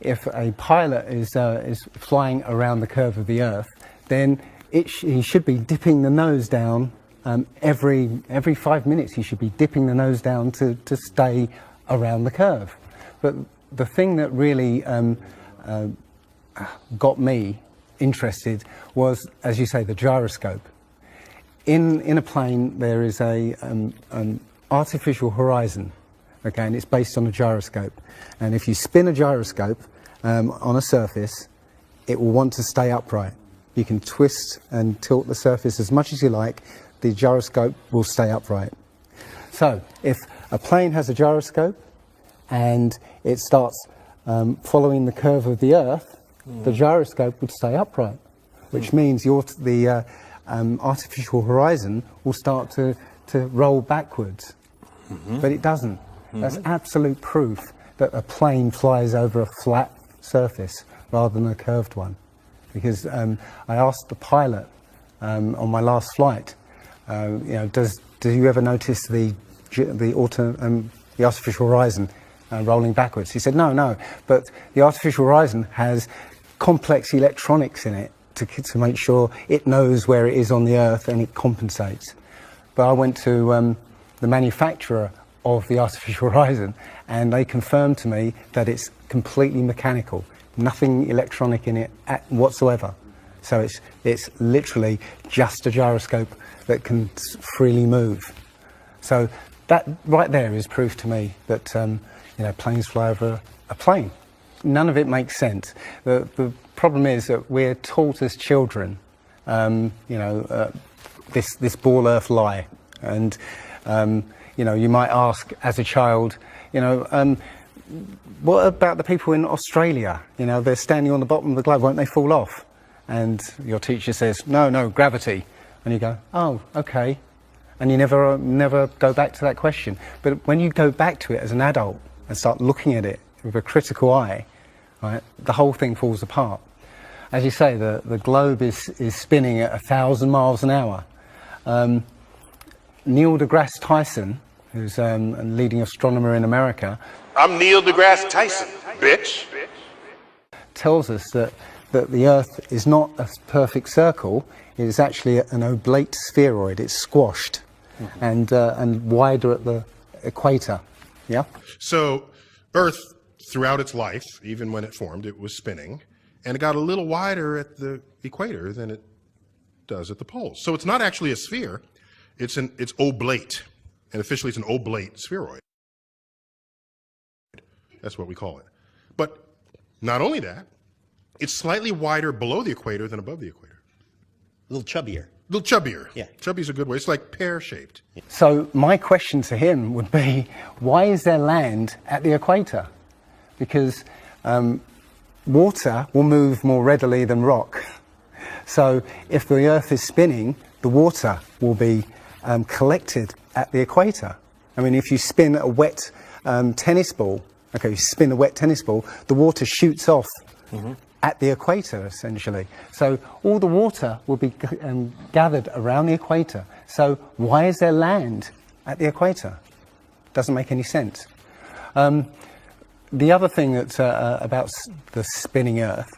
if a pilot is flying around the curve of the Earth, then he should be dipping the nose down every 5 minutes. He should be dipping the nose down to stay around the curve. But the thing that really got me interested was, as you say, the gyroscope. In a plane there is an artificial horizon, okay, and it's based on a gyroscope. And if you spin a gyroscope on a surface, it will want to stay upright. You can twist and tilt the surface as much as you like, the gyroscope will stay upright. So if a plane has a gyroscope and it starts following the curve of the Earth, the gyroscope would stay upright, which means the artificial horizon will start to roll backwards. But it doesn't. That's absolute proof that a plane flies over a flat surface rather than a curved one. Because I asked the pilot on my last flight, do you ever notice the artificial horizon rolling backwards? He said, no, but the artificial horizon has complex electronics in it to make sure it knows where it is on the Earth and it compensates. But I went to the manufacturer of the artificial horizon and they confirmed to me that it's completely mechanical, nothing electronic in it whatsoever. So it's literally just a gyroscope that can freely move. So that right there is proof to me that planes fly over a plane. None of it makes sense. The problem is that we're taught as children, this ball Earth lie, and you might ask as a child, what about the people in Australia? They're standing on the bottom of the globe, won't they fall off? And your teacher says, no, gravity. And you go, oh, okay. And you never go back to that question. But when you go back to it as an adult and start looking at it with a critical eye, right, the whole thing falls apart. As you say, the globe is spinning at 1,000 miles an hour. Neil deGrasse Tyson, who's a leading astronomer in America. I'm Neil deGrasse Tyson, bitch. Tells us that the Earth is not a perfect circle, it is actually an oblate spheroid, it's squashed and wider at the equator, yeah? So Earth, throughout its life, even when it formed, it was spinning, and it got a little wider at the equator than it does at the poles. So it's not actually a sphere, it's oblate, and officially it's an oblate spheroid. That's what we call it. But not only that, it's slightly wider below the equator than above the equator. A little chubbier. A little chubbier. Yeah. Chubby's a good way. It's like pear-shaped. So my question to him would be, why is there land at the equator? Because water will move more readily than rock. So if the Earth is spinning, the water will be collected at the equator. I mean, if you spin a wet tennis ball, okay, you spin a wet tennis ball, the water shoots off at the equator, essentially. So all the water will be gathered around the equator. So why is there land at the equator? Doesn't make any sense. The other thing that's about the spinning Earth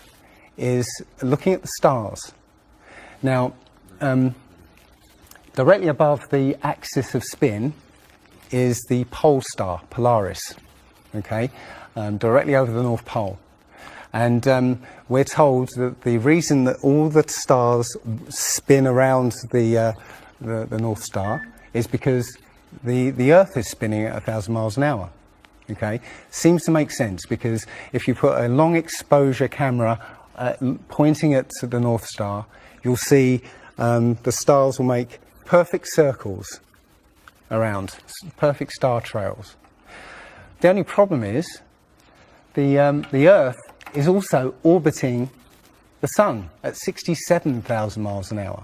is looking at the stars. Now, directly above the axis of spin is the pole star, Polaris, okay, directly over the North Pole. And we're told that the reason that all the stars spin around the North Star is because the Earth is spinning at 1,000 miles an hour. Okay, seems to make sense, because if you put a long exposure camera pointing at the North Star, you'll see the stars will make perfect circles around, perfect star trails. The only problem is the Earth is also orbiting the Sun at 67,000 miles an hour.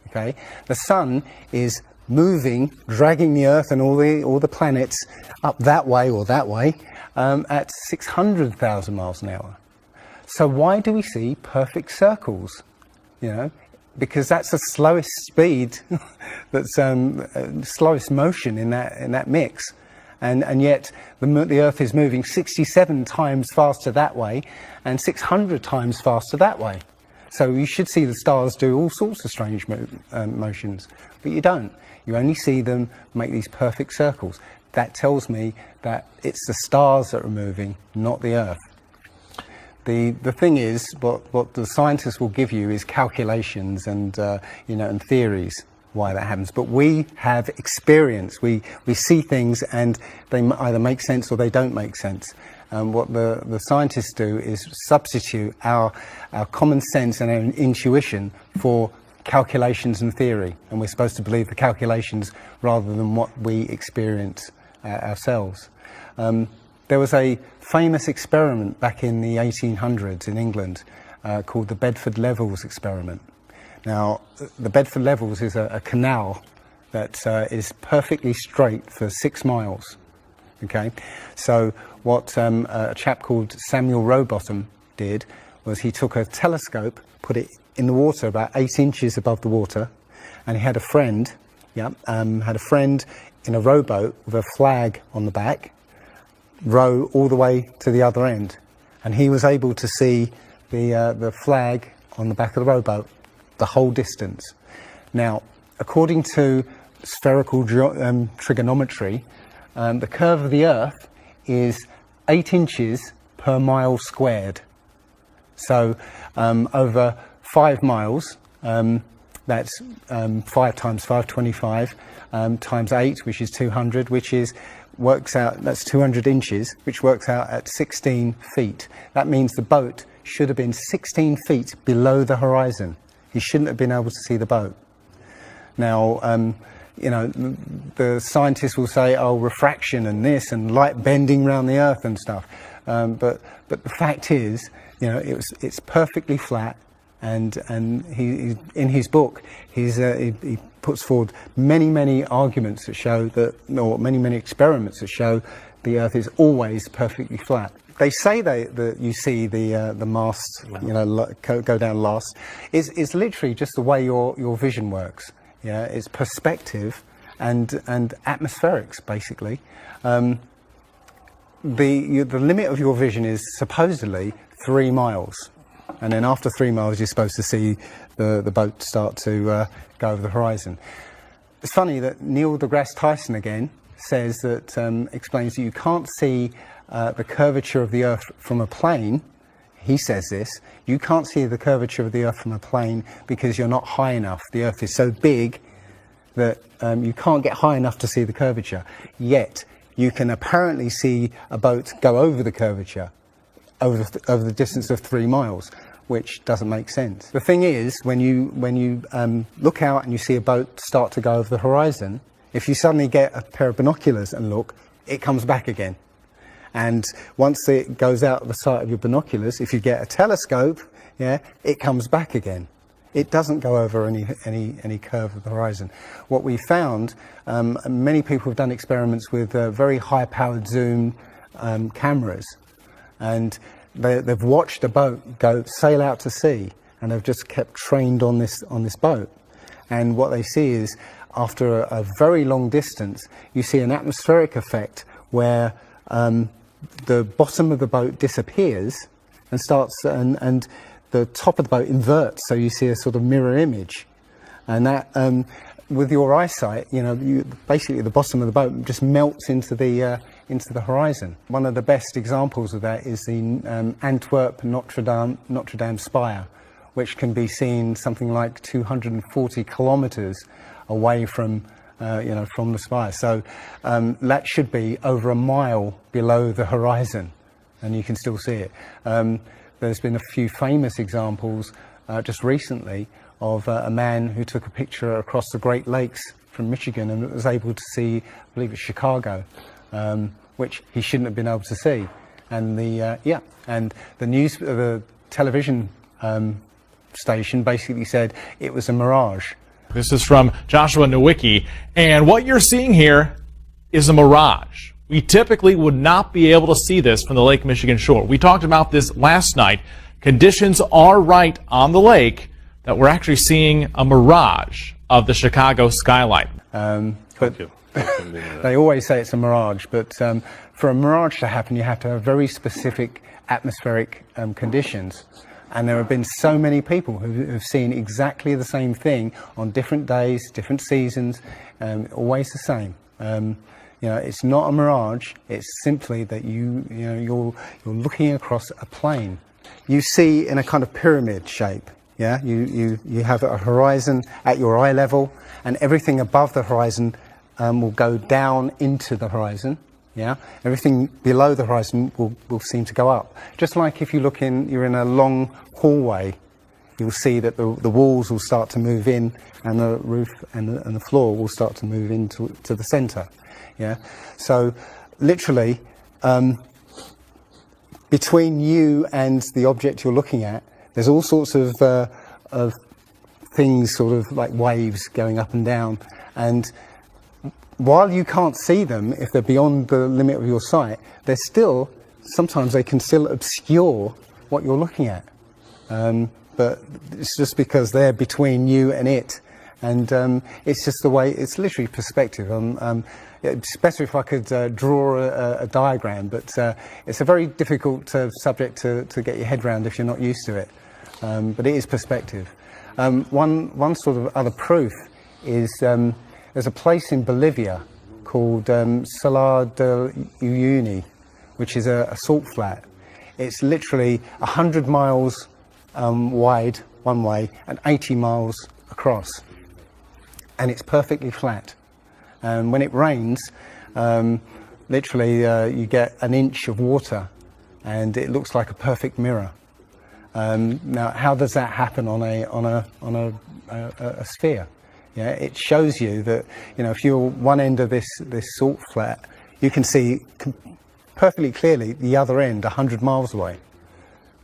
Okay, the Sun is moving, dragging the Earth and all the planets up that way or that way at 600,000 miles an hour. So why do we see perfect circles? Because that's the slowest speed, that's slowest motion in that mix, And yet the Earth is moving 67 times faster that way and 600 times faster that way. So you should see the stars do all sorts of strange motions, but you don't. You only see them make these perfect circles. That tells me that it's the stars that are moving, not the Earth. The thing is, what the scientists will give you is calculations and and theories why that happens. But we have experience. We see things and they either make sense or they don't make sense. What the scientists do is substitute our common sense and our intuition for calculations and theory, and we're supposed to believe the calculations rather than what we experience ourselves. There was a famous experiment back in the 1800s in England called the Bedford Levels experiment. Now, the Bedford Levels is a canal that is perfectly straight for 6 miles. Okay, so what a chap called Samuel Rowbottom did was he took a telescope, put it in the water about 8 inches above the water, and he had a friend, in a rowboat with a flag on the back, row all the way to the other end, and he was able to see the flag on the back of the rowboat the whole distance. Now, according to spherical trigonometry, the curve of the Earth is 8 inches per mile squared. So over 5 miles, that's 5 times 5, 25, times 8, which is 200, works out, that's 200 inches, which works out at 16 feet. That means the boat should have been 16 feet below the horizon. He shouldn't have been able to see the boat. Now, the scientists will say, oh, refraction and this and light bending around the Earth and stuff. But the fact is, it's perfectly flat. And he in his book, he puts forward many arguments that show that, or many experiments that show the Earth is always perfectly flat. They say that you see the mast, go down last. It's literally just the way your vision works. Yeah, it's perspective and atmospherics basically. The limit of your vision is supposedly 3 miles. And then after 3 miles, you're supposed to see the boat start to go over the horizon. It's funny that Neil deGrasse Tyson again says that, explains that you can't see the curvature of the Earth from a plane. He says this, you can't see the curvature of the Earth from a plane because you're not high enough. The Earth is so big that you can't get high enough to see the curvature. Yet, you can apparently see a boat go over the curvature over the distance of 3 miles, which doesn't make sense. The thing is, when you look out and you see a boat start to go over the horizon, if you suddenly get a pair of binoculars and look, it comes back again. And once it goes out the sight of your binoculars, if you get a telescope, it comes back again. It doesn't go over any curve of the horizon. What we found, many people have done experiments with very high-powered zoom cameras, and they've watched a boat sail out to sea, and they've just kept trained on this boat. And what they see is, after a very long distance, you see an atmospheric effect where the bottom of the boat disappears and and the top of the boat inverts, so you see a sort of mirror image. And that, with your eyesight, basically the bottom of the boat just melts into the horizon. One of the best examples of that is the Antwerp Notre Dame spire, which can be seen something like 240 kilometers away from the spire. So that should be over a mile below the horizon, and you can still see it. There's been a few famous examples just recently of a man who took a picture across the Great Lakes from Michigan and was able to see, I believe it's Chicago, which he shouldn't have been able to see. And the television station basically said it was a mirage. This is from Joshua Nowicki, and what you're seeing here is a mirage. We typically would not be able to see this from the Lake Michigan shore. We talked about this last night. Conditions are right on the lake that we're actually seeing a mirage of the Chicago skyline. But They always say it's a mirage, but for a mirage to happen, you have to have very specific atmospheric conditions. And there have been so many people who have seen exactly the same thing on different days, different seasons, always the same. You know, it's not a mirage. It's simply that you're looking across a plane. You see in a kind of pyramid shape. Yeah, you have a horizon at your eye level, and everything above the horizon will go down into the horizon. Yeah, everything below the horizon will seem to go up. Just like if you're in a long hallway, you'll see that the walls will start to move in, and the roof and the floor will start to move into the center. Yeah, so literally between you and the object you're looking at, there's all sorts of things, sort of like waves going up and down, and while you can't see them, if they're beyond the limit of your sight, sometimes they can still obscure what you're looking at. But it's just because they're between you and it. And it's just the way, it's literally perspective. It's better if I could draw a diagram, but it's a very difficult subject to get your head around if you're not used to it. But it is perspective. One sort of other proof is there's a place in Bolivia called Salar de Uyuni, which is a salt flat. It's literally 100 miles wide one way and 80 miles across. And it's perfectly flat. When it rains, literally you get an inch of water and it looks like a perfect mirror. Now, how does that happen on a sphere? Yeah, it shows you that, you know, if you're one end of this salt flat, you can see perfectly clearly the other end 100 miles away.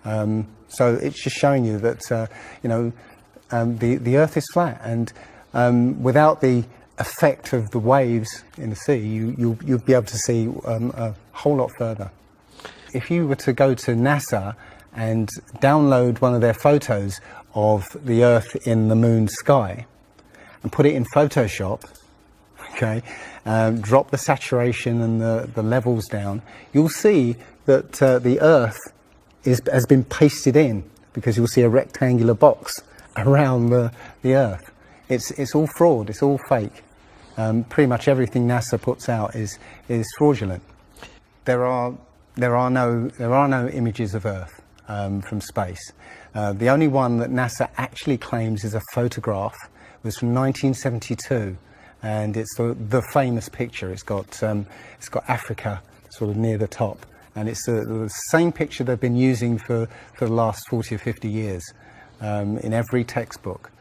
So it's just showing you that you know, the Earth is flat, and without the effect of the waves in the sea, you'll be able to see a whole lot further. If you were to go to NASA and download one of their photos of the Earth in the moon sky and put it in Photoshop, okay, drop the saturation and the levels down, you'll see that the Earth has been pasted in, because you'll see a rectangular box around the Earth. It's all fraud, it's all fake. Pretty much everything NASA puts out is fraudulent. There are no images of Earth from space. The only one that NASA actually claims is a photograph was from 1972, and it's the famous picture. It's got Africa sort of near the top, and it's the same picture they've been using for the last 40 or 50 years in every textbook.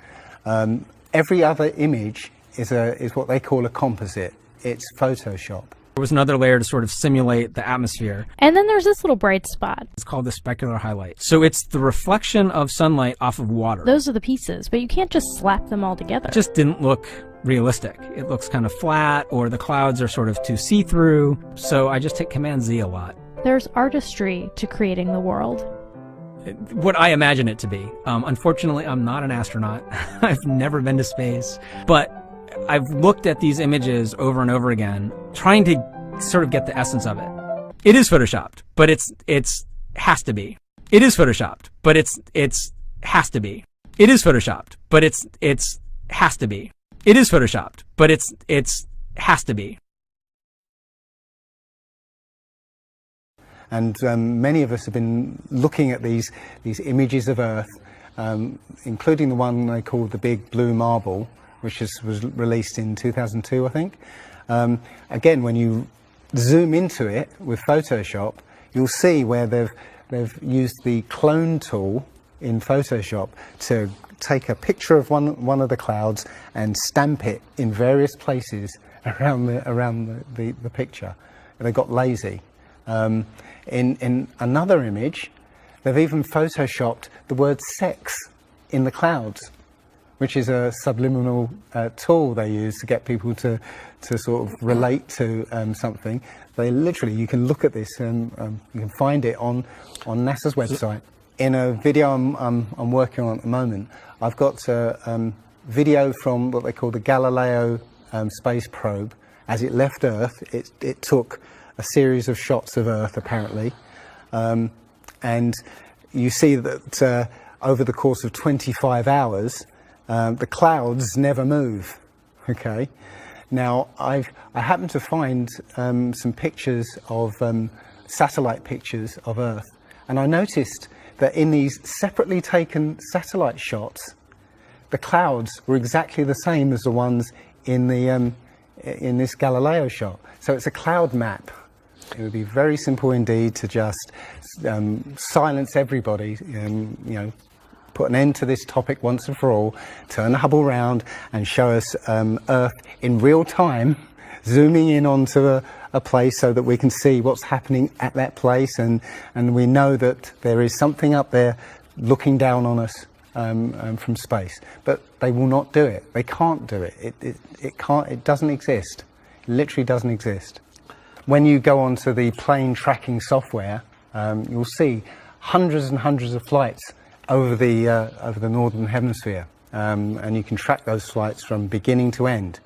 Every other image is what they call a composite. It's Photoshop. There was another layer to sort of simulate the atmosphere. And then there's this little bright spot. It's called the specular highlight. So it's the reflection of sunlight off of water. Those are the pieces, but you can't just slap them all together. It just didn't look realistic. It looks kind of flat, or the clouds are sort of too see-through. So I just hit Command Z a lot. There's artistry to creating the world. What I imagine it to be. Unfortunately, I'm not an astronaut. I've never been to space. But I've looked at these images over and over again, trying to sort of get the essence of it. It is photoshopped, but it's has to be. It is photoshopped, but it's has to be. It is photoshopped, but it's has to be. It is photoshopped, but it's has to be. And many of us have been looking at these images of Earth, including the one they called the Big Blue Marble, which was released in 2002, I think. Again, when you zoom into it with Photoshop, you'll see where they've used the clone tool in Photoshop to take a picture of one of the clouds and stamp it in various places around the picture. And they got lazy. In another image, they've even photoshopped the word sex in the clouds, which is a subliminal tool they use to get people to sort of relate to something. They literally, you can look at this and you can find it on NASA's website. In a video I'm working on at the moment, I've got a video from what they call the Galileo space probe, as it left Earth, it took a series of shots of Earth, apparently. And you see that over the course of 25 hours, the clouds never move. Okay. Now, I happened to find some pictures of satellite pictures of Earth, and I noticed that in these separately taken satellite shots, the clouds were exactly the same as the ones in the in this Galileo shot. So it's a cloud map. It would be very simple indeed to just silence everybody, you know, put an end to this topic once and for all, turn the Hubble round and show us Earth in real time, zooming in onto a place so that we can see what's happening at that place, and we know that there is something up there looking down on us from space. But they will not do it. They can't do it. It doesn't exist. It literally doesn't exist. When you go onto the plane tracking software, you'll see hundreds and hundreds of flights over the northern hemisphere, and you can track those flights from beginning to end.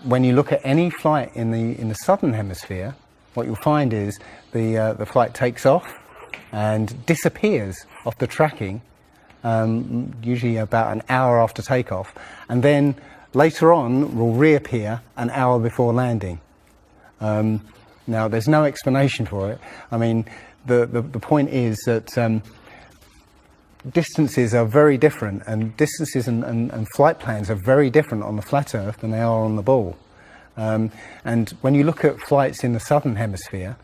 When you look at any flight in the southern hemisphere, what you'll find is the flight takes off and disappears off the tracking, usually about an hour after takeoff, and then later on will reappear an hour before landing. Now, there's no explanation for it. I mean, the point is that distances are very different, and distances and flight plans are very different on the flat Earth than they are on the ball. And when you look at flights in the southern hemisphere,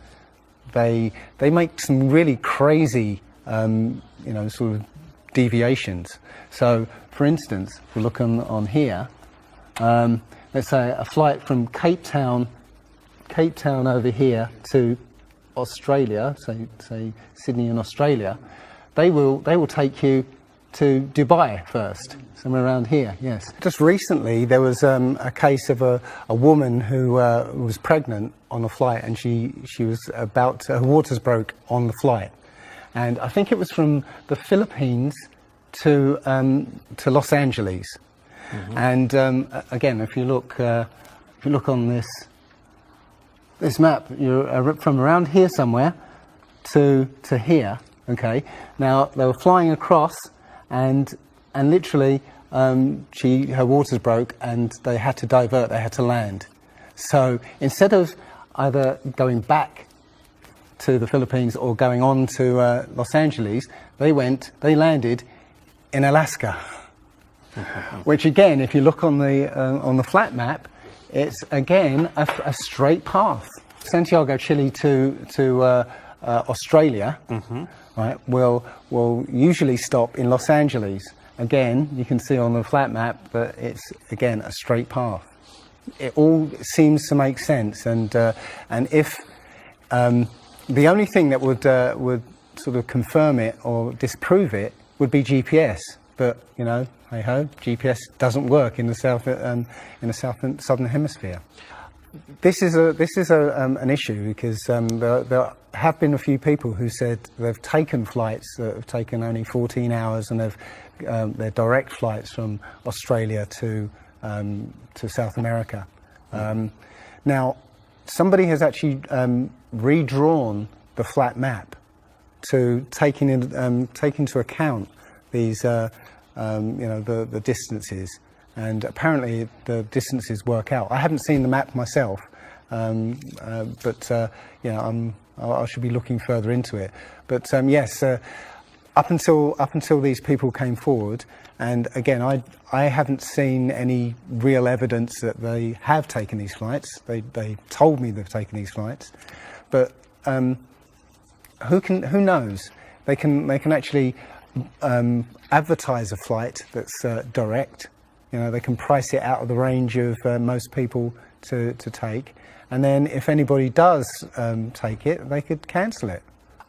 they make some really crazy, you know, sort of deviations. So, for instance, if we look on here, let's say a flight from Cape Town over here to Australia, say Sydney in Australia, they will take you to Dubai first, somewhere around here. Yes. Just recently there was a case of a woman who was pregnant on a flight, and she was about her waters broke on the flight, and I think it was from the Philippines to Los Angeles. Mm-hmm. And again, if you look on this map, you're from around here somewhere to here. Okay. Now they were flying across, and literally her waters broke, and they had to divert. They had to land. So instead of either going back to the Philippines or going on to Los Angeles, they landed in Alaska. Which again, if you look on the flat map, it's again a straight path. Santiago, Chile to Australia, mm-hmm. right? Will usually stop in Los Angeles. Again, you can see on the flat map that it's again a straight path. It all seems to make sense, and if the only thing that would sort of confirm it or disprove it would be GPS, but you know, hey ho, GPS doesn't work in the southern hemisphere. This is an issue because there have been a few people who said they've taken flights that have taken only 14 hours, and they're direct flights from Australia to South America. Now, somebody has actually redrawn the flat map to take into account these you know, the distances, and apparently the distances work out. I haven't seen the map myself, but you know, I should be looking further into it. But yes, up until these people came forward, and again, I haven't seen any real evidence that they have taken these flights. They told me they've taken these flights, but who knows? They can actually advertise a flight that's direct. You know, they can price it out of the range of most people to take, and then if anybody does take it, they could cancel it.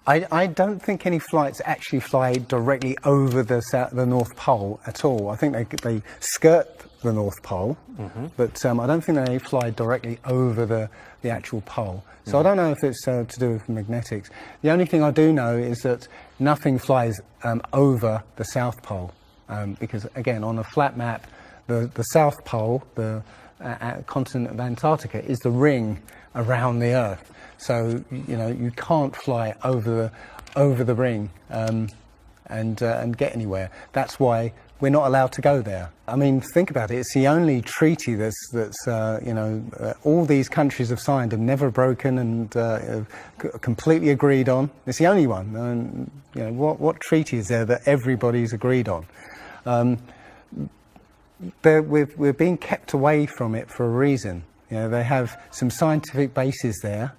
I don't think any flights actually fly directly over the North Pole at all. I think they skirt the North Pole, mm-hmm. but I don't think they fly directly over the actual pole. So I don't know if it's to do with magnetics. The only thing I do know is that nothing flies over the South Pole, because again, on a flat map, the South Pole, continent of Antarctica is the ring around the Earth. So you can't fly over the ring and get anywhere. That's why we're not allowed to go there. I mean, think about it. It's the only treaty that's all these countries have signed and never broken and completely agreed on. It's the only one. And what treaty is there that everybody's agreed on? We're being kept away from it for a reason. They have some scientific bases there,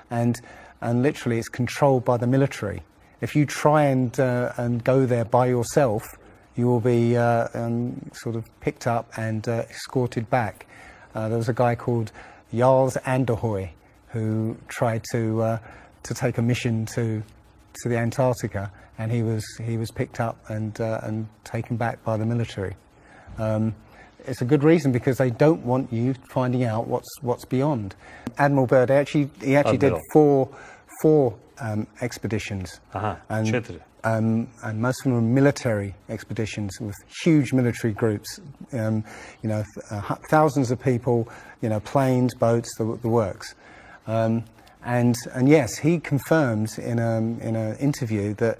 and literally it's controlled by the military. If you try and go there by yourself, you will be sort of picked up and escorted back. There was a guy called Jarls Anderhoy who tried to take a mission to the Antarctica, and he was picked up and taken back by the military. It's a good reason, because they don't want you finding out what's beyond. Admiral Byrd he actually did four expeditions, and most of them were military expeditions with huge military groups. Thousands of people, planes, boats, the works. And yes, he confirms in an interview that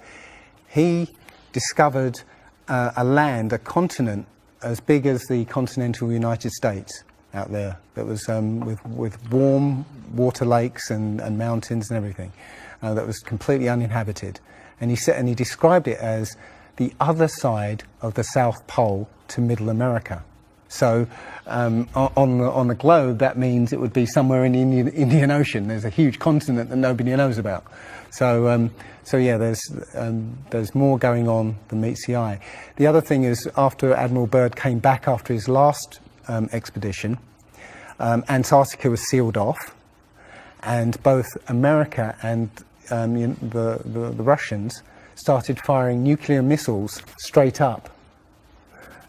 he discovered a continent as big as the continental United States out there, that was with warm water lakes and mountains and everything, that was completely uninhabited. And he described it as the other side of the South Pole to Middle America. So on the globe, that means it would be somewhere in the Indian Ocean. There's a huge continent that nobody knows about. So yeah, there's more going on than meets the eye. The other thing is, after Admiral Byrd came back after his last expedition, Antarctica was sealed off, and both America and the Russians started firing nuclear missiles straight up.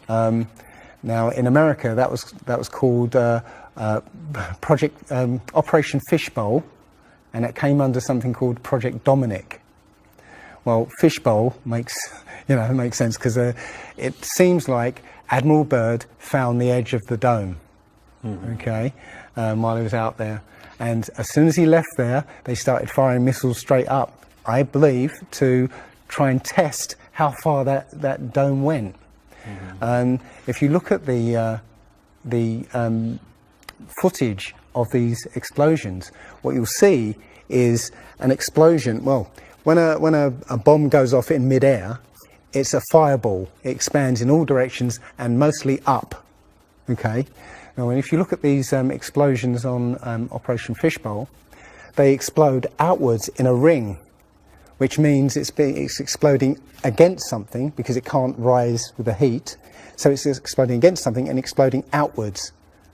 Now, in America, that was called Operation Fishbowl, and it came under something called Project Dominic. Well, Fishbowl makes sense, because it seems like Admiral Byrd found the edge of the dome, while he was out there. And as soon as he left there, they started firing missiles straight up, I believe, to try and test how far that dome went. If you look at the footage of these explosions, what you'll see is an explosion. Well, when a bomb goes off in midair, it's a fireball. It expands in all directions and mostly up. Okay. Now, if you look at these explosions on Operation Fishbowl, they explode outwards in a ring, which means it's exploding against something, because it can't rise with the heat. So it's exploding against something and exploding outwards.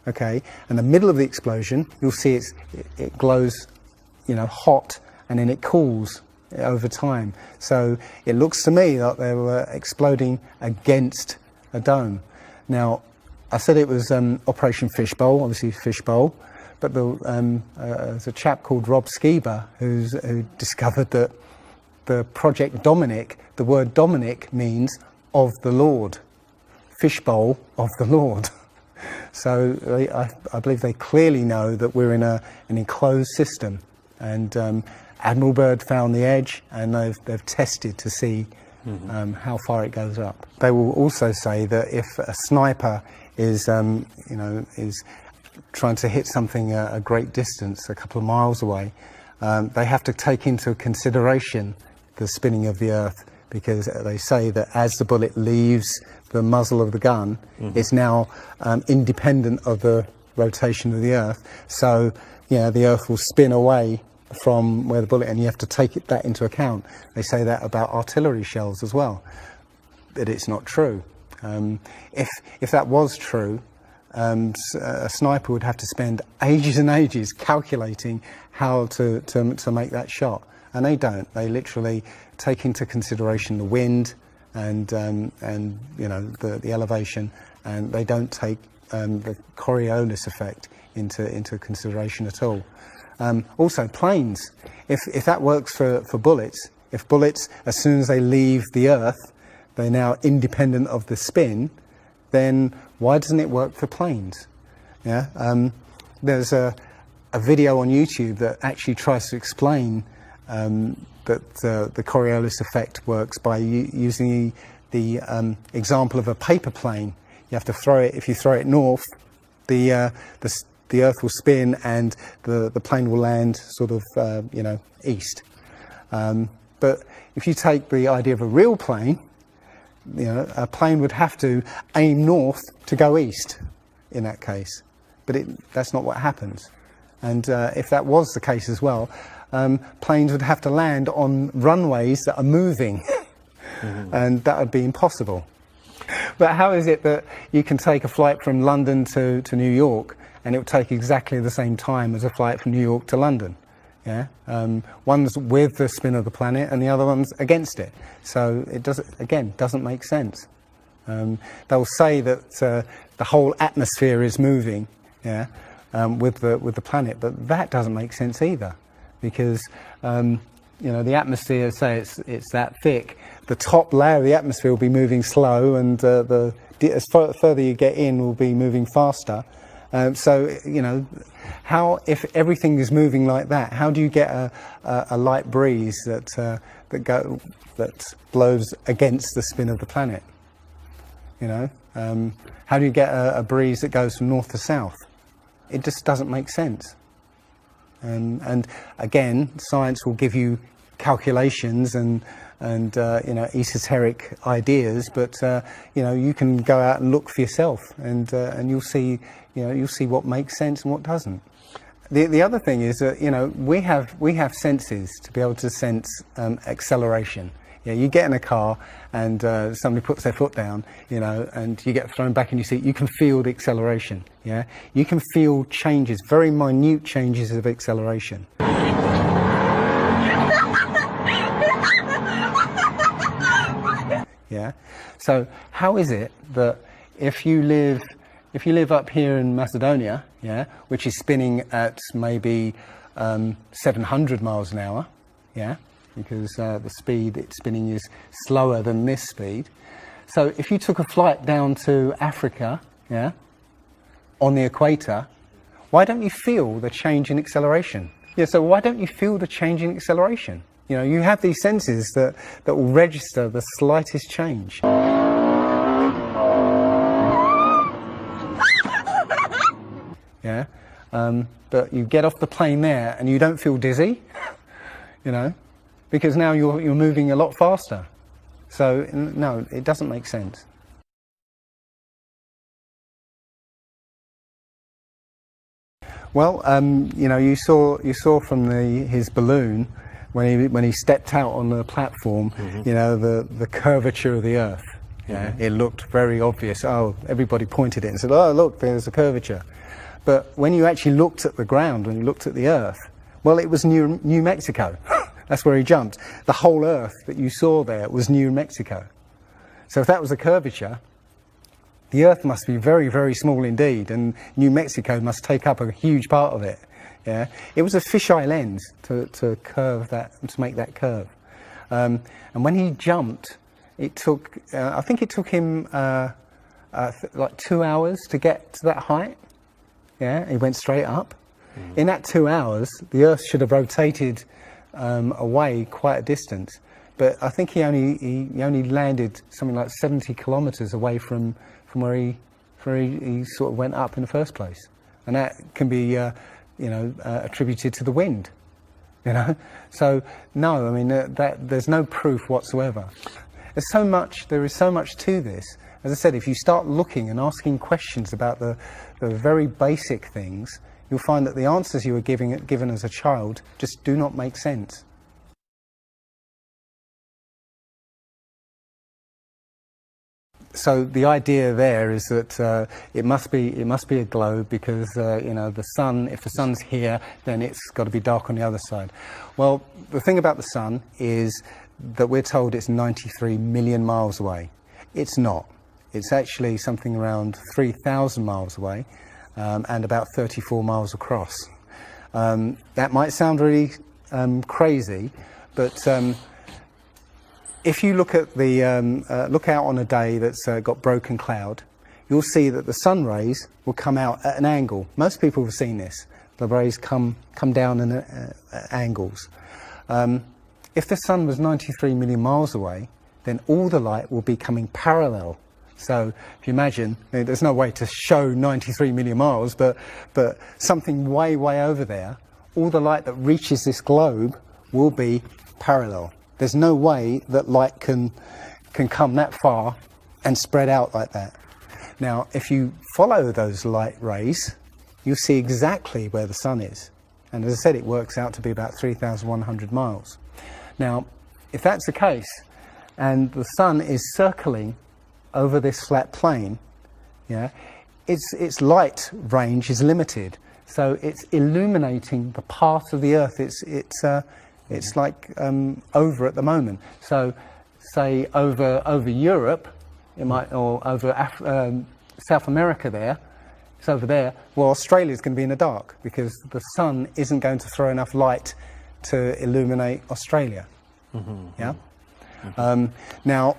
Okay, and the middle of the explosion, you'll see it glows, hot, and then it cools over time. So it looks to me like they were exploding against a dome. Now, I said it was Operation Fishbowl, obviously Fishbowl, but there's a chap called Rob Skiba who discovered that the Project Dominic, the word Dominic means of the Lord, Fishbowl of the Lord. So I believe they clearly know that we're in an enclosed system, and Admiral Byrd found the edge, and they've tested to see how far it goes up. They will also say that if a sniper is trying to hit something a great distance, a couple of miles away, they have to take into consideration the spinning of the Earth, because they say that as the bullet leaves the muzzle of the gun, it's now independent of the rotation of the Earth. So, the Earth will spin away from where the bullet, and you have to take that into account. They say that about artillery shells as well, but it's not true. If that was true, a sniper would have to spend ages and ages calculating how to make that shot, and they don't. They literally take into consideration the wind and the elevation, and they don't take the Coriolis effect into consideration at all. Also, planes. If that works for bullets, if bullets, as soon as they leave the Earth, they're now independent of the spin, then why doesn't it work for planes? Yeah, there's a video on YouTube that actually tries to explain that the Coriolis effect works by using the example of a paper plane. You have to throw it. If you throw it north, the Earth will spin and the plane will land sort of east. But if you take the idea of a real plane, a plane would have to aim north to go east in that case. But that's not what happens. And if that was the case as well, planes would have to land on runways that are moving. And that would be impossible. But how is it that you can take a flight from London to New York and it will take exactly the same time as a flight from New York to London? Yeah, one's with the spin of the planet and the other one's against it. So it doesn't make sense. They'll say that the whole atmosphere is moving, yeah, with the planet, but that doesn't make sense either, because the atmosphere, say it's that thick, the top layer of the atmosphere will be moving slow, and as further you get in, will be moving faster. So how, if everything is moving like that, how do you get a light breeze that blows against the spin of the planet? How do you get a breeze that goes from north to south? It just doesn't make sense. And again, science will give you calculations and esoteric ideas, but you can go out and look for yourself, and you'll see what makes sense and what doesn't. The other thing is that we have senses to be able to sense acceleration. Yeah, you get in a car and somebody puts their foot down, and you get thrown back in your seat. You can feel the acceleration. Yeah, you can feel changes, very minute changes of acceleration. Yeah. So how is it that if you live up here in Macedonia, yeah, which is spinning at maybe 700 miles an hour, yeah, because the speed it's spinning is slower than this speed. So if you took a flight down to Africa, yeah, on the equator, why don't you feel the change in acceleration? Yeah, so why don't you feel the change in acceleration? You have these senses that will register the slightest change. Yeah, but you get off the plane there and you don't feel dizzy, because now you're moving a lot faster. So no, it doesn't make sense. Well, you saw from his balloon when he stepped out on the platform, the curvature of the Earth. Yeah, it looked very obvious. Oh, everybody pointed it and said, "Oh, look, there's a curvature." But when you actually looked at the ground, when you looked at the Earth, well, it was New Mexico. That's where he jumped. The whole Earth that you saw there was New Mexico. So if that was a curvature, the Earth must be very, very small indeed, and New Mexico must take up a huge part of it. Yeah, it was a fisheye lens to curve that, to make that curve. And when he jumped, it took, I think it took him like 2 hours to get to that height. Yeah, he went straight up. In that 2 hours, the Earth should have rotated away quite a distance, but I think he only landed something like 70 kilometers away from where he sort of went up in the first place, and that can be attributed to the wind. So no, I mean that there's no proof whatsoever. There is so much to this. As I said, if you start looking and asking questions about the very basic things, you'll find that the answers you were given as a child just do not make sense. So the idea there is that it must be a globe because the sun. If the sun's here, then it's got to be dark on the other side. Well, the thing about the sun is that we're told it's 93 million miles away. It's not. It's actually something around 3,000 miles away, and about 34 miles across. That might sound really crazy, but if you look at look out on a day that's got broken cloud, you'll see that the sun rays will come out at an angle. Most people have seen this. The rays come down in angles. If the sun was 93 million miles away, then all the light will be coming parallel. So if you imagine, there's no way to show 93 million miles, but something way, way over there, all the light that reaches this globe will be parallel. There's no way that light can come that far and spread out like that. Now, if you follow those light rays, you'll see exactly where the sun is. And as I said, it works out to be about 3,100 miles. Now, if that's the case, and the sun is circling over this flat plane, yeah, its light range is limited. So it's illuminating the path of the Earth. It's like over at the moment. So, say over Europe, it might, or over South America there, it's over there. Well, Australia's going to be in the dark because the sun isn't going to throw enough light to illuminate Australia. Mm-hmm. Yeah. Mm-hmm. Now,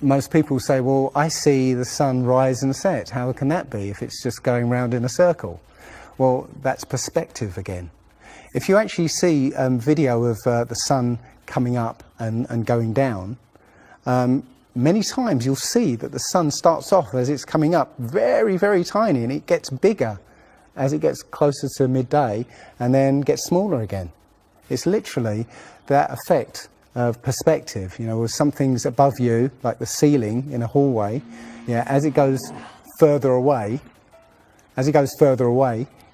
most people say, well, I see the sun rise and set. How can that be if it's just going round in a circle? Well, that's perspective again. If you actually see video of the sun coming up and going down, many times you'll see that the sun starts off as it's coming up very, very tiny, and it gets bigger as it gets closer to midday and then gets smaller again. It's literally that effect of perspective. You know, with something's above you, like the ceiling in a hallway, yeah, as it goes further away,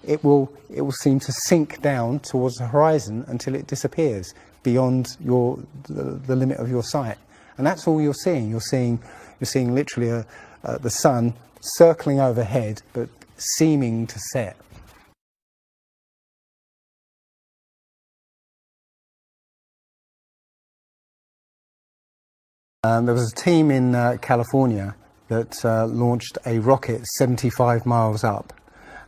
it will seem to sink down towards the horizon until it disappears beyond the limit of your sight. And that's all you're seeing. You're seeing literally the sun circling overhead, but seeming to set. There was a team in California that launched a rocket 75 miles up.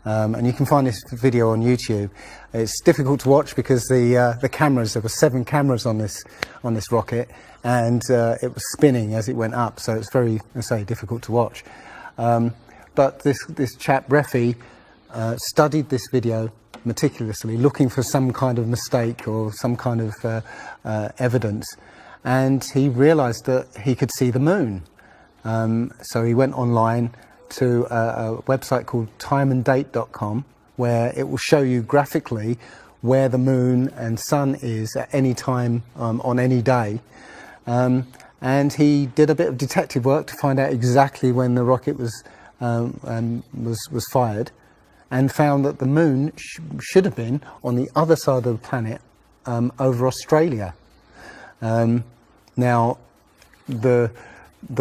And you can find this video on YouTube. It's difficult to watch because the cameras, there were 7 cameras on this rocket, and it was spinning as it went up, so it's very, I say, difficult to watch. But this chap, Refi, studied this video meticulously, looking for some kind of mistake or some kind of evidence, and he realized that he could see the moon. So he went online to a website called timeanddate.com, where it will show you graphically where the moon and sun is at any time on any day. And he did a bit of detective work to find out exactly when the rocket was fired, and found that the moon should have been on the other side of the planet, over Australia. Now, the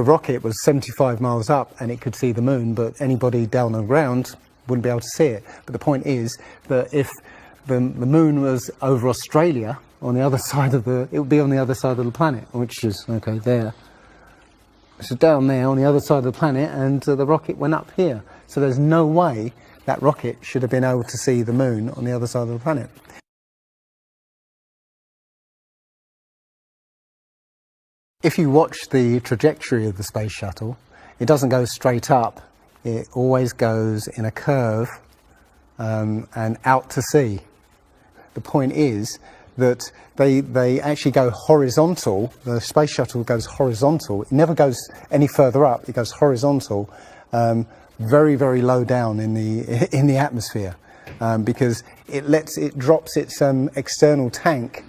rocket was 75 miles up and it could see the moon, but anybody down on the ground wouldn't be able to see it. But the point is that if the moon was over Australia, on the other side of it would be on the other side of the planet, which is, okay, there. So down there on the other side of the planet, and the rocket went up here. So there's no way that rocket should have been able to see the moon on the other side of the planet. If you watch the trajectory of the space shuttle, it doesn't go straight up. It always goes in a curve and out to sea. The point is that they actually go horizontal. The space shuttle goes horizontal. It never goes any further up. It goes horizontal, very, very low down in the atmosphere, because it drops its external tank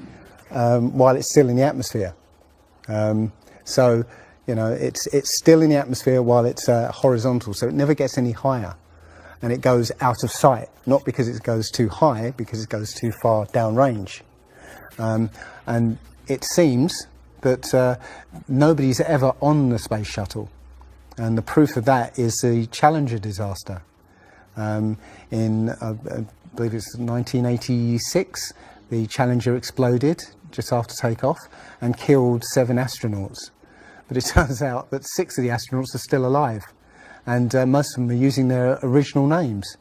while it's still in the atmosphere. So, you know, it's still in the atmosphere while it's horizontal, so it never gets any higher, and it goes out of sight, not because it goes too high, because it goes too far downrange. And it seems that nobody's ever on the space shuttle, and the proof of that is the Challenger disaster. In, I believe it's 1986, the Challenger exploded just after takeoff and killed 7 astronauts. But it turns out that 6 of the astronauts are still alive, and most of them are using their original names.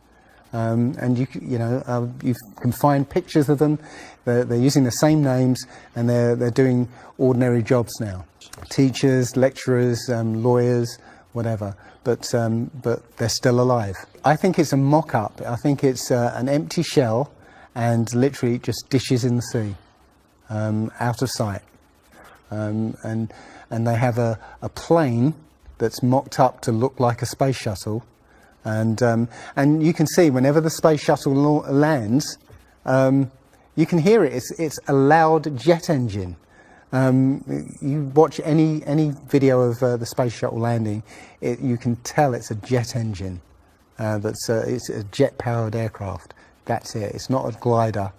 And you can find pictures of them. They're using the same names, and they're doing ordinary jobs now. Teachers, lecturers, lawyers, whatever, but they're still alive. I think it's a mock-up. I think it's an empty shell and literally just dishes in the sea, out of sight. And they have a plane that's mocked up to look like a space shuttle, and you can see whenever the space shuttle lands, you can hear it. It's a loud jet engine. You watch any video of the space shuttle landing, you can tell it's a jet engine. It's a jet-powered aircraft. That's it. It's not a glider.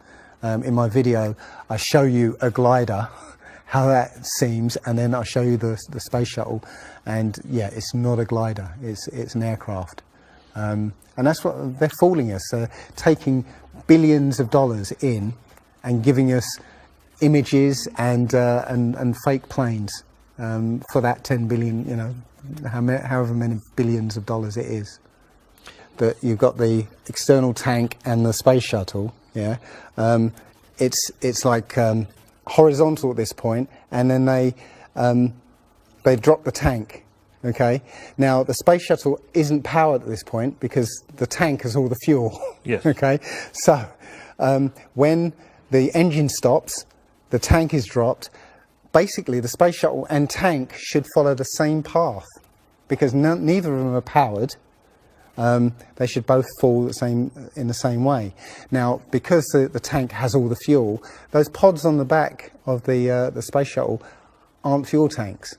In my video, I show you a glider, how that seems, and then I show you the space shuttle, and yeah, it's not a glider. It's an aircraft, and that's what they're fooling us. Taking billions of dollars in and giving us images and fake planes for that 10 billion, you know, however many billions of dollars it is. But you've got the external tank and the space shuttle. Yeah, it's like horizontal at this point, and then they drop the tank. Okay, now the space shuttle isn't powered at this point because the tank has all the fuel. Yes. Okay, so when the engine stops, the tank is dropped. Basically, the space shuttle and tank should follow the same path because neither of them are powered. They should both fall in the same way. Now, because the tank has all the fuel, those pods on the back of the space shuttle aren't fuel tanks.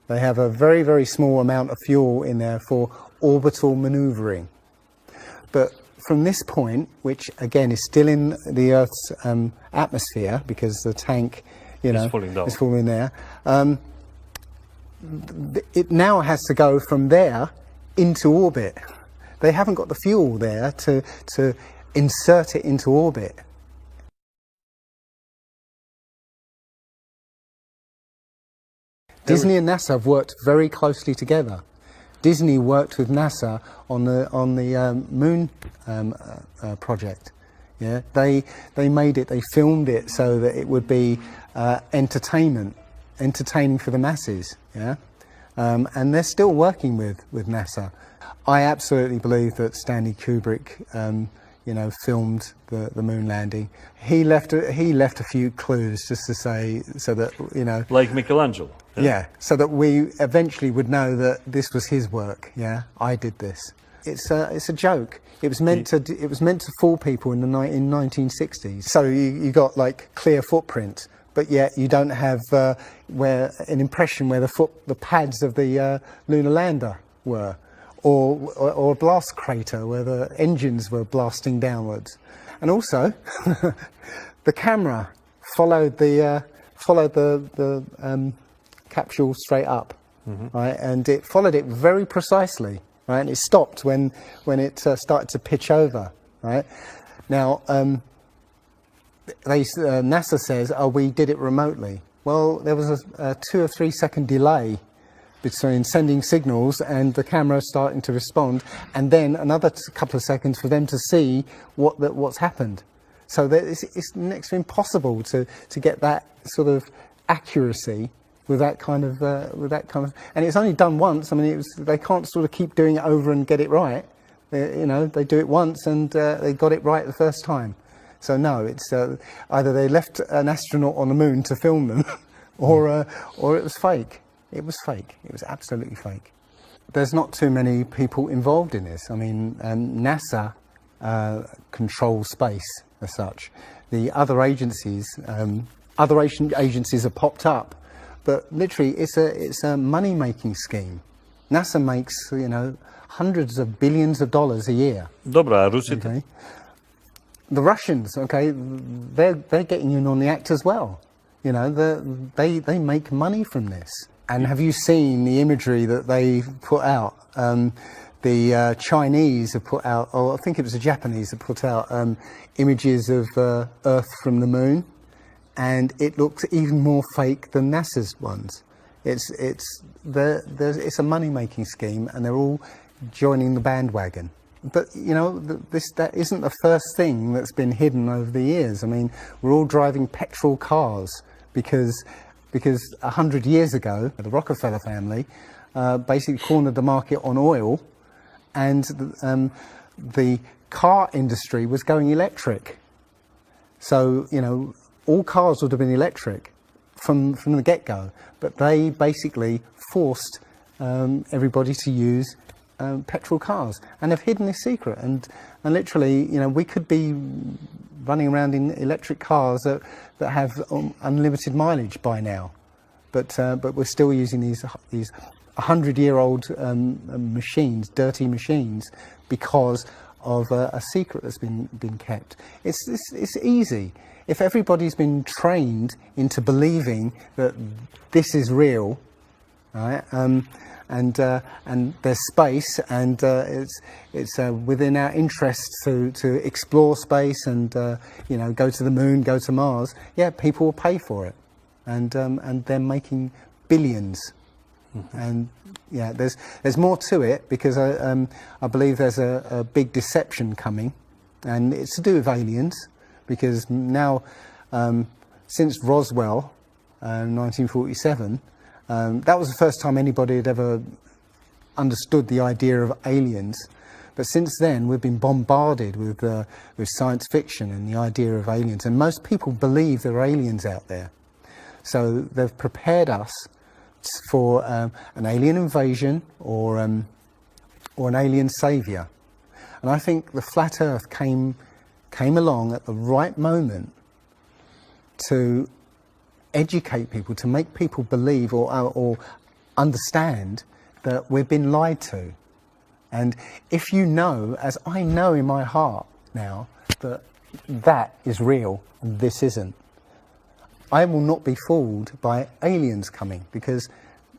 They have a very, very small amount of fuel in there for orbital maneuvering. But from this point, which again is still in the Earth's atmosphere, because the tank, you know, is falling there, it now has to go from there into orbit. They haven't got the fuel there to insert it into orbit. Disney and NASA have worked very closely together. Disney worked with NASA on the moon project. Yeah, they made it. They filmed it so that it would be entertaining for the masses. Yeah, and they're still working with NASA. I absolutely believe that Stanley Kubrick, you know, filmed the moon landing. He left a few clues just to say, so that, you know, like Michelangelo. Yeah, so that we eventually would know that this was his work. Yeah, I did this. It's a joke. It was meant to fool people in 1960s. So you got like clear footprint, but yet you don't have where an impression where the pads of the lunar lander were. Or a blast crater where the engines were blasting downwards, and also the camera followed the capsule straight up, right, and it followed it very precisely, right, and it stopped when it started to pitch over, right. Now, NASA says, "Oh, we did it remotely." Well, there was a 2 or 3 second delay between sending signals and the camera starting to respond, and then another couple of seconds for them to see what's happened. So it's next to impossible to get that sort of accuracy with that kind of and it's only done once. I mean, they can't sort of keep doing it over and get it right. You know, they do it once and they got it right the first time. So no, it's either they left an astronaut on the moon to film them, or it was fake. It was fake. It was absolutely fake. There's not too many people involved in this. I mean, NASA controls space as such. The other agencies have popped up, but literally it's a money-making scheme. NASA makes, you know, hundreds of billions of dollars a year. Dobra, Rusy. Okay. The Russians, okay, they're getting in on the act as well. You know, they make money from this. And have you seen the imagery that they put out? The Chinese have put out, or I think it was the Japanese that put out images of Earth from the moon, and it looks even more fake than NASA's ones. It's a money-making scheme, and they're all joining the bandwagon. But you know, that isn't the first thing that's been hidden over the years. I mean, we're all driving petrol cars because because 100 years ago, the Rockefeller family basically cornered the market on oil, and the car industry was going electric. So, you know, all cars would have been electric from the get-go, but they basically forced everybody to use petrol cars, and have hidden this secret. And literally, you know, we could be running around in electric cars that have unlimited mileage by now, but we're still using these 100-year-old machines, dirty machines, because of a secret that's been kept. It's easy. If everybody's been trained into believing that this is real, right, and there's space, and it's within our interests to explore space and you know, go to the moon, go to Mars, yeah, people will pay for it, and they're making billions. And yeah, there's more to it, because I believe there's a big deception coming, and it's to do with aliens, because now since Roswell, 1947, that was the first time anybody had ever understood the idea of aliens. But since then, we've been bombarded with science fiction and the idea of aliens, and most people believe there are aliens out there. So they've prepared us for an alien invasion or an alien saviour. And I think the flat Earth came along at the right moment to educate people, to make people believe or understand that we've been lied to. And if you know, as I know in my heart now, that that is real and this isn't, I will not be fooled by aliens coming, because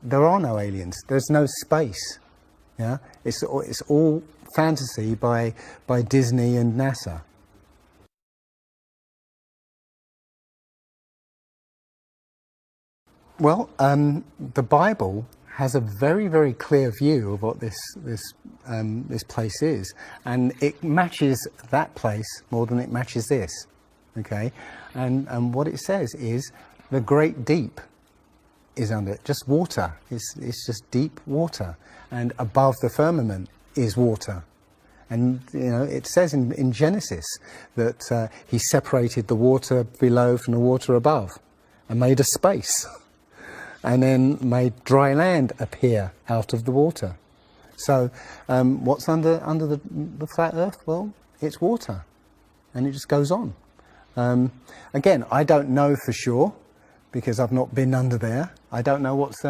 there are no aliens. There's no space. Yeah, it's all fantasy by Disney and NASA. Well, the Bible has a very, very clear view of what this place is, and it matches that place more than it matches this. Okay, and what it says is the great deep is under it, just water. It's just deep water, and above the firmament is water. And you know, it says in Genesis that he separated the water below from the water above, and made a space, and then made dry land appear out of the water. So what's under the flat Earth? Well, it's water, and it just goes on. Again, I don't know for sure, because I've not been under there. I don't know what's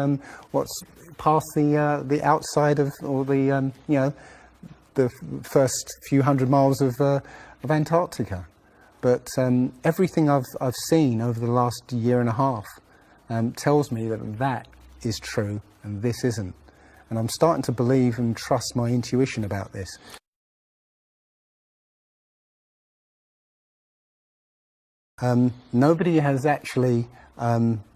past the outside of, or the you know, the first few hundred miles of Antarctica. But everything I've seen over the last year and a half tells me that is true and this isn't. And I'm starting to believe and trust my intuition about this. Nobody has actually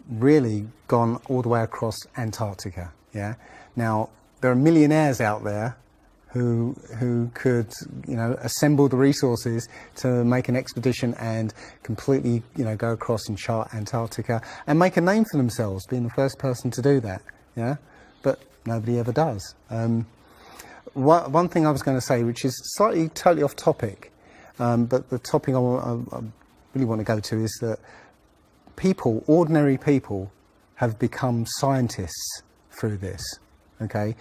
really gone all the way across Antarctica. Yeah. Now there are millionaires out there who could, you know, assemble the resources to make an expedition and completely, you know, go across and chart Antarctica and make a name for themselves, being the first person to do that. Yeah. But nobody ever does. One thing I was going to say, which is slightly totally off topic, but the topic I really want to go to is that people, ordinary people, have become scientists through this. Okay,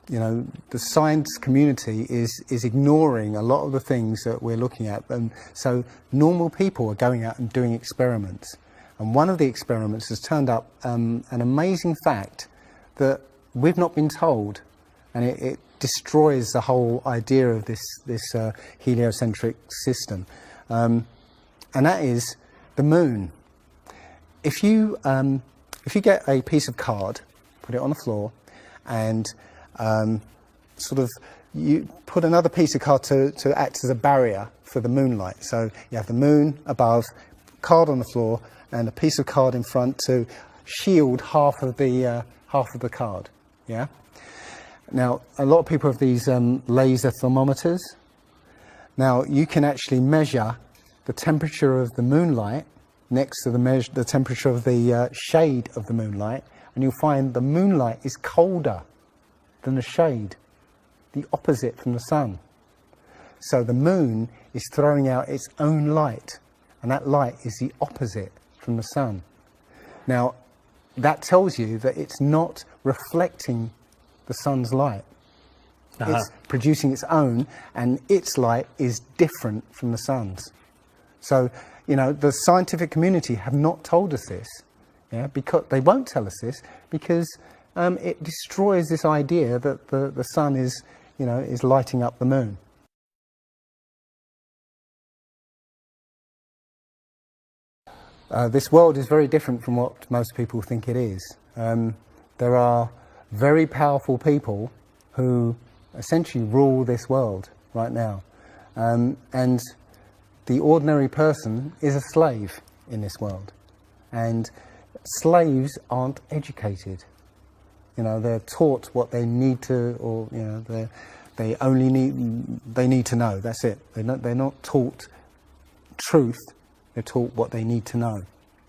you know, the science community is ignoring a lot of the things that we're looking at, and so normal people are going out and doing experiments. And one of the experiments has turned up an amazing fact that we've not been told, and it destroys the whole idea of this heliocentric system. And that is the moon. If you get a piece of card, put it on the floor, and sort of you put another piece of card to act as a barrier for the moonlight. So you have the moon above, card on the floor, and a piece of card in front to shield half of the card. Yeah. Now a lot of people have these laser thermometers. Now you can actually measure the temperature of the moonlight next to the temperature of the shade of the moonlight, and you'll find the moonlight is colder than the shade, the opposite from the sun. So the moon is throwing out its own light, and that light is the opposite from the sun. Now, that tells you that it's not reflecting the sun's light. It's producing its own, and its light is different from the sun's. So, you know, the scientific community have not told us this, yeah, because they won't tell us this, because it destroys this idea that the sun is, you know, is lighting up the moon. This world is very different from what most people think it is. There are very powerful people who essentially rule this world right now. And the ordinary person is a slave in this world. And slaves aren't educated. You know, they're taught what they need to, or, you know, they need to know, that's it. They're not taught truth. They're taught what they need to know,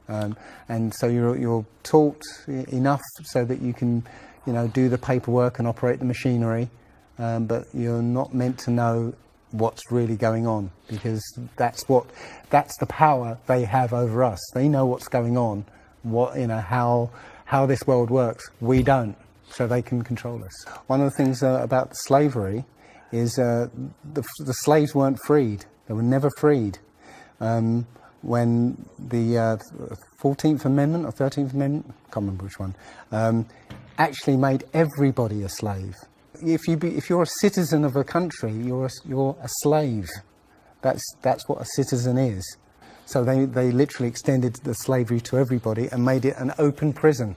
and so you're taught enough so that you can, you know, do the paperwork and operate the machinery, but you're not meant to know what's really going on, because that's the power they have over us. They know what's going on, how this world works. We don't, so they can control us. One of the things about slavery is the slaves weren't freed. They were never freed. When the 14th Amendment or 13th Amendment, I can't remember which one, actually made everybody a slave. If you're a citizen of a country, you're a slave. That's what a citizen is. So they literally extended the slavery to everybody and made it an open prison,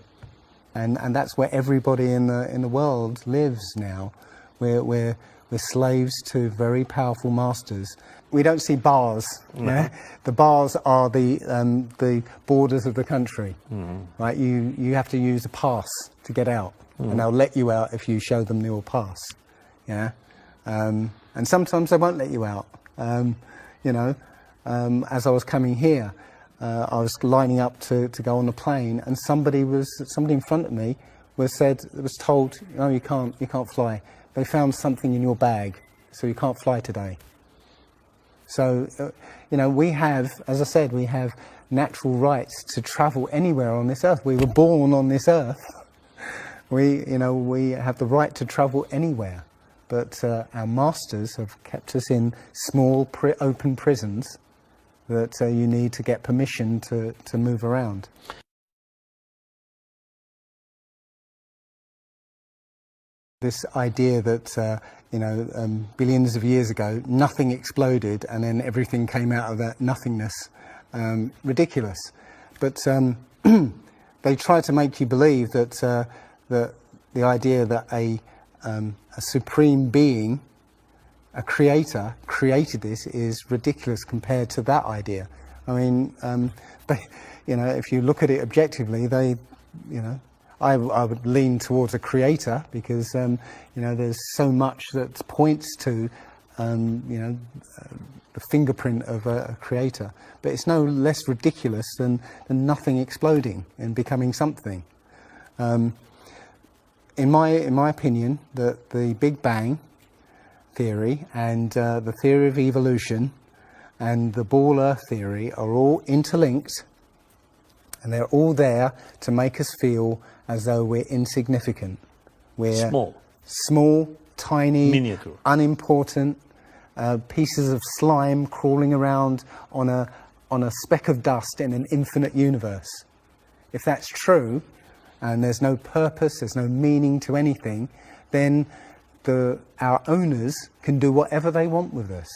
and that's where everybody in the world lives now. We're slaves to very powerful masters. We don't see bars. No. Yeah? The bars are the borders of the country. Right? You have to use a pass to get out, and they'll let you out if you show them your pass. Yeah, and sometimes they won't let you out. You know, as I was coming here, I was lining up to go on the plane, and somebody in front of me was told, no, you can't fly. They found something in your bag, so you can't fly today. So, you know, we have, as I said, we have natural rights to travel anywhere on this earth. We were born on this earth. We have the right to travel anywhere. But our masters have kept us in small, open prisons that you need to get permission to move around. This idea that, billions of years ago, nothing exploded and then everything came out of that nothingness, ridiculous. But they try to make you believe that the idea that a supreme being, a creator, created this is ridiculous compared to that idea. I mean, if you look at it objectively, I would lean towards a creator, because there's so much that points to the fingerprint of a creator. But it's no less ridiculous than nothing exploding and becoming something. In my opinion, the Big Bang theory and the theory of evolution and the ball earth theory are all interlinked, and they're all there to make us feel as though we're insignificant. We're small, tiny, miniature, unimportant pieces of slime crawling around on a speck of dust in an infinite universe. If that's true, and there's no purpose, there's no meaning to anything, then our owners can do whatever they want with us.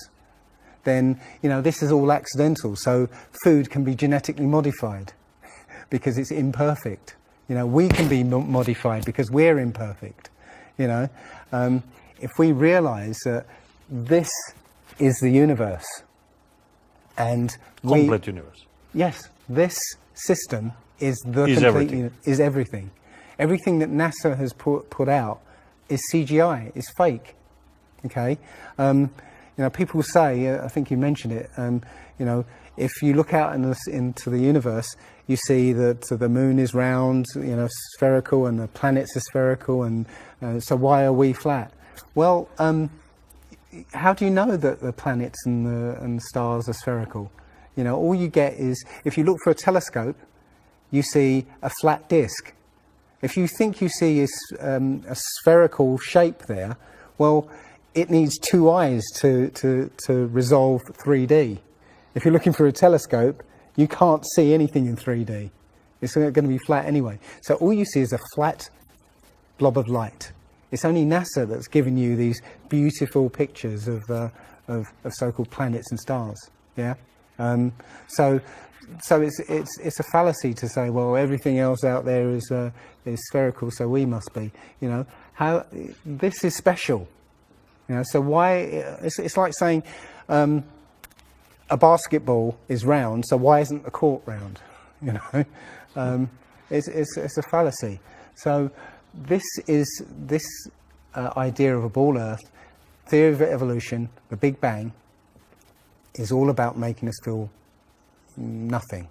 Then, this is all accidental, so food can be genetically modified because it's imperfect. We can be modified because we're imperfect. If we realize that this is the universe, and complete universe. Yes, this system is everything. Everything that NASA has put out is CGI, is fake. Okay, people say, I think you mentioned it. if you look out into the universe, you see that the moon is round, you know, spherical, and the planets are spherical, and so why are we flat? Well, how do you know that the planets and the stars are spherical? You know, all you get is, if you look for a telescope, you see a flat disk. If you think you see a spherical shape there, well, it needs two eyes to resolve 3D. If you're looking for a telescope, you can't see anything in 3D. It's going to be flat anyway. So all you see is a flat blob of light. It's only NASA that's given you these beautiful pictures of so-called planets and stars. Yeah. So it's a fallacy to say, well, everything else out there is spherical, so we must be. You know, how this is special. You know, so why? It's like saying a basketball is round, so why isn't the court round? You know, it's a fallacy. So this idea of a ball Earth, theory of evolution, the Big Bang, is all about making us feel nothing,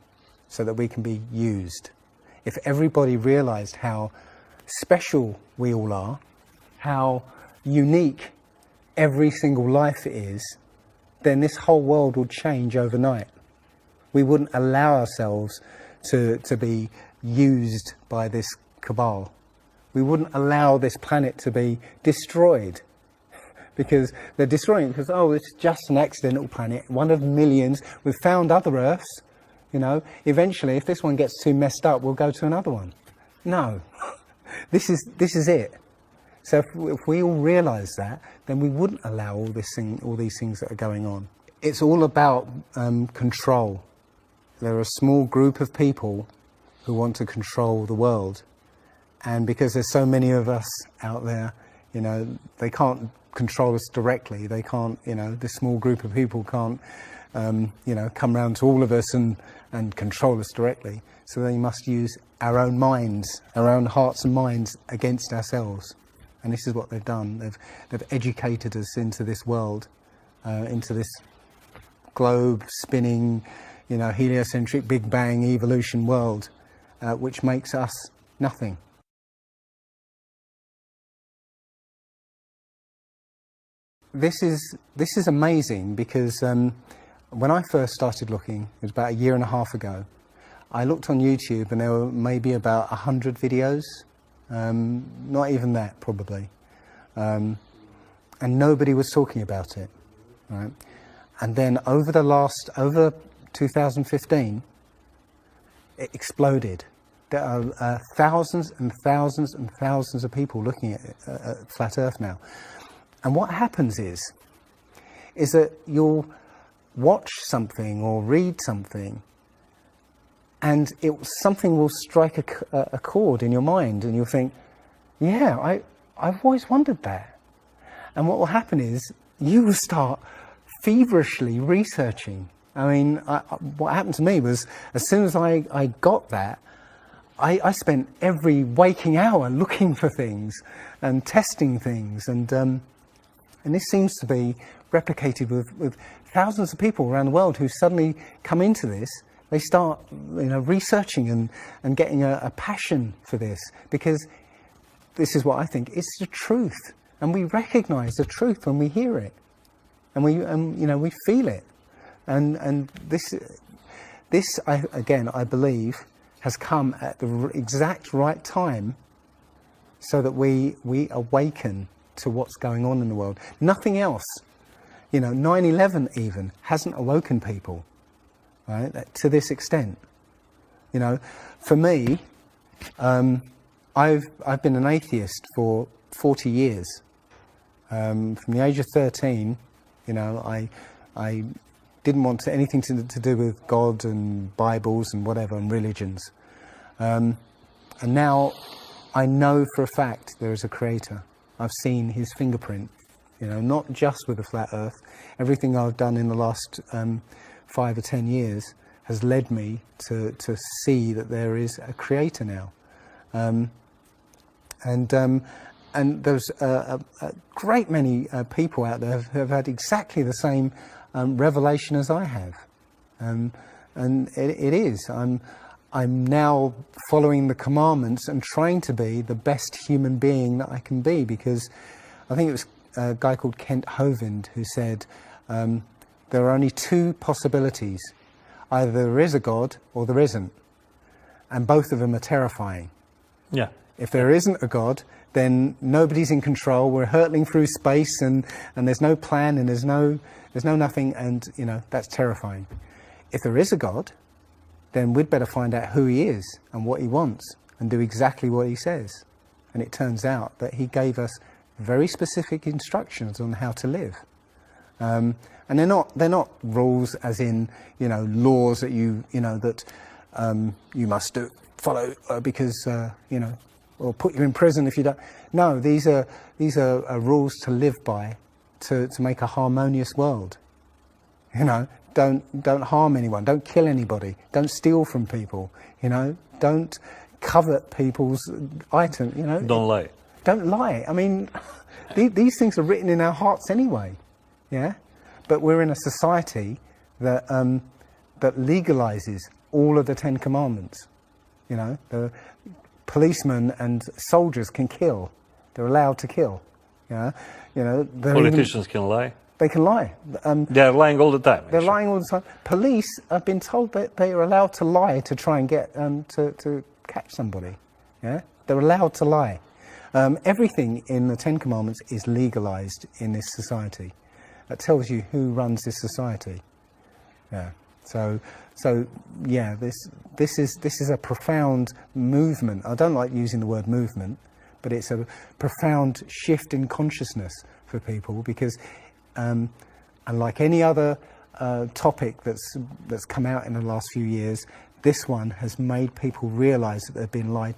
so that we can be used. If everybody realized how special we all are, how unique every single life is, then this whole world would change overnight. We wouldn't allow ourselves to be used by this cabal. We wouldn't allow this planet to be destroyed, because they're destroying it because, oh, it's just an accidental planet, one of millions. We've found other Earths, you know. Eventually, if this one gets too messed up, we'll go to another one. No, this is it. So if we all realise that, then we wouldn't allow all these things that are going on. It's all about control. There are a small group of people who want to control the world, and because there's so many of us out there, you know, they can't control us directly. They can't, you know, this small group of people can't, you know, come round to all of us and control us directly. So they must use our own minds, our own hearts and minds against ourselves. And this is what they've done. They've educated us into this world, into this globe spinning, you know, heliocentric Big Bang evolution world, which makes us nothing. This is amazing, because when I first started looking, it was about 1.5 years ago, I looked on YouTube and there were maybe about 100 videos, not even that probably, and nobody was talking about it, right? And then over 2015, it exploded. There are thousands and thousands and thousands of people looking at Flat Earth now. And what happens is that you'll watch something or read something, and something will strike a chord in your mind, and you'll think, yeah, I've always wondered that. And what will happen is you will start feverishly researching. I mean, what happened to me was, as soon as I got that, I spent every waking hour looking for things and testing things, and this seems to be replicated with thousands of people around the world who suddenly come into this. They start, you know, researching and getting a passion for this, because this is what I think, it's the truth, and we recognise the truth when we hear it, and you know, we feel it, and this I believe has come at the exact right time, so that we awaken to what's going on in the world. Nothing else, you know, 9/11 even hasn't awoken people, right, to this extent. You know, for me, I've been an atheist for 40 years. From the age of 13, you know, I didn't want anything to do with God and Bibles and whatever and religions. And now I know for a fact there is a creator. I've seen his fingerprint, you know, not just with the Flat Earth. Everything I've done in the last 5 or 10 years has led me to see that there is a creator now. And there's a great many people out there who have had exactly the same revelation as I have. and it is. I'm now following the commandments and trying to be the best human being that I can be, because I think it was a guy called Kent Hovind who said there are only two possibilities: either there is a God or there isn't, and both of them are terrifying. Yeah. If there isn't a God, then nobody's in control. We're hurtling through space, and there's no plan, and there's no nothing, and you know, that's terrifying. If there is a God, then we'd better find out who he is and what he wants and do exactly what he says. And it turns out that he gave us very specific instructions on how to live. And they're not rules as in, you know, laws that you must follow because you know, or put you in prison if you don't. No, these are rules to live by, to make a harmonious world. You know, don't harm anyone, don't kill anybody, don't steal from people, you know, don't covet people's items, you know. Don't lie. Don't lie. I mean, these things are written in our hearts anyway, yeah? But we're in a society that that legalizes all of the 10 Commandments, you know. The policemen and soldiers can kill. They're allowed to kill, yeah? You know, Politicians can lie. They can lie. They're lying all the time. They're lying all the time. Police have been told that they are allowed to lie to try and get to catch somebody. Yeah, they're allowed to lie. Everything in the 10 Commandments is legalized in this society. That tells you who runs this society. Yeah. So yeah, this is a profound movement. I don't like using the word movement, but it's a profound shift in consciousness for people, because and like any other topic that's come out in the last few years, this one has made people realise that they've been lied to.